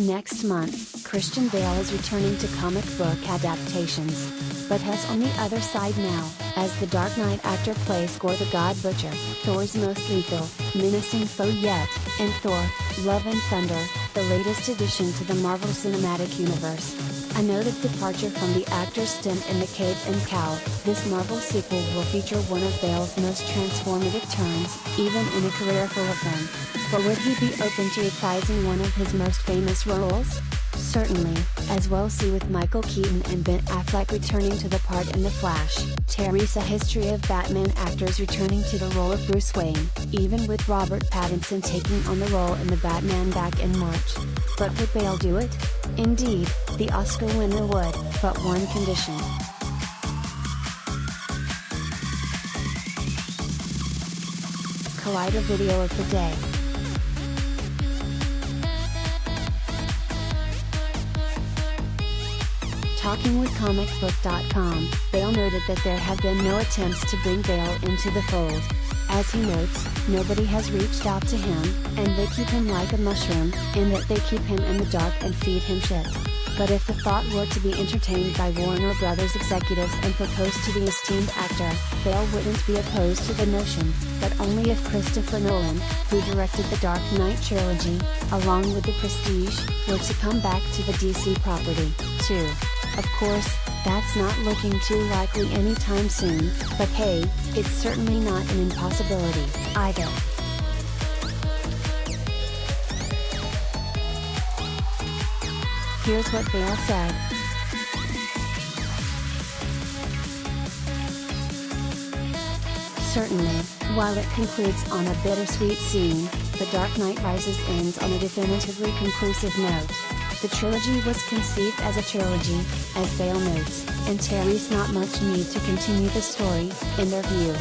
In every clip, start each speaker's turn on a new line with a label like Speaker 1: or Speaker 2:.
Speaker 1: Next month, Christian Bale is returning to comic book adaptations. But has on the other side now, as the Dark Knight actor plays Gorr the God Butcher, Thor's most lethal, menacing foe yet, and Thor, Love and Thunder, the latest addition to the Marvel Cinematic Universe. A noted departure from the actor's stint in the cape and cowl, this Marvel sequel will feature one of Bale's most transformative turns, even in a career full of them. But would he be open to reprising one of his most famous roles? Certainly, as we'll see with Michael Keaton and Ben Affleck returning to the part in The Flash. There's a history of Batman actors returning to the role of Bruce Wayne, even with Robert Pattinson taking on the role in The Batman back in March. But would Bale do it? Indeed, the Oscar winner would, but one condition. Collider video of the day. Talking with comicbook.com, Bale noted that there have been no attempts to bring Bale into the fold. As he notes, nobody has reached out to him, and they keep him like a mushroom, in that they keep him in the dark and feed him shit. But if the thought were to be entertained by Warner Brothers executives and proposed to the esteemed actor, Bale wouldn't be opposed to the notion, but only if Christopher Nolan, who directed the Dark Knight trilogy, along with The Prestige, were to come back to the DC property, too. Of course, that's not looking too likely anytime soon, but hey, it's certainly not an impossibility, either. Here's what Bale said. Certainly, while it concludes on a bittersweet scene, The Dark Knight Rises ends on a definitively conclusive note. The trilogy was conceived as a trilogy, as Bale notes, and there's not much need to continue the story, in their view.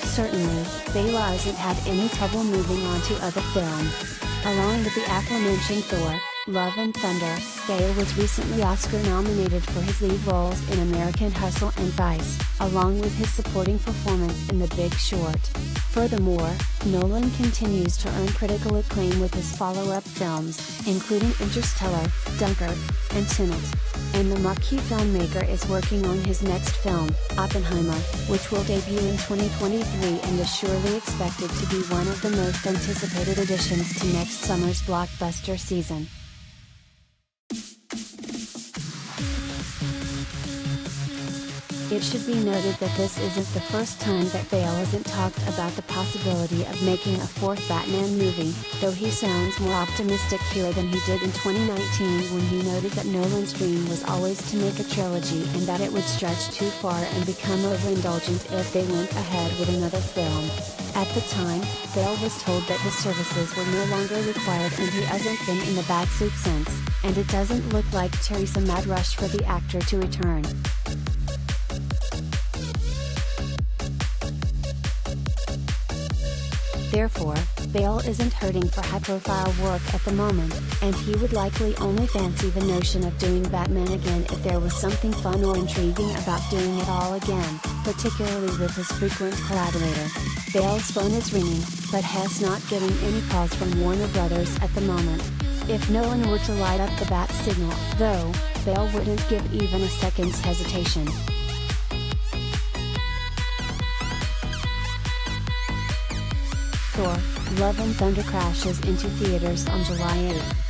Speaker 1: Certainly, Bale hasn't had any trouble moving on to other films. Along with the aforementioned Thor, Love and Thunder, Bale was recently Oscar nominated for his lead roles in American Hustle and Vice, along with his supporting performance in The Big Short. Furthermore, Nolan continues to earn critical acclaim with his follow-up films, including Interstellar, Dunkirk, and Tenet. And the marquee filmmaker is working on his next film, Oppenheimer, which will debut in 2023 and is surely expected to be one of the most anticipated additions to next summer's blockbuster season. It should be noted that this isn't the first time that Bale hasn't talked about the possibility of making a fourth Batman movie, though he sounds more optimistic here than he did in 2019 when he noted that Nolan's dream was always to make a trilogy and that it would stretch too far and become overindulgent if they went ahead with another film. At the time, Bale was told that his services were no longer required and he hasn't been in the batsuit since, and it doesn't look like there's a mad rush for the actor to return. Therefore, Bale isn't hurting for high-profile work at the moment, and he would likely only fancy the notion of doing Batman again if there was something fun or intriguing about doing it all again, particularly with his frequent collaborator. Bale's phone is ringing, but has not getting any calls from Warner Brothers at the moment. If Nolan were to light up the bat signal, though, Bale wouldn't give even a second's hesitation. Thor, Love and Thunder crashes into theaters on July 8.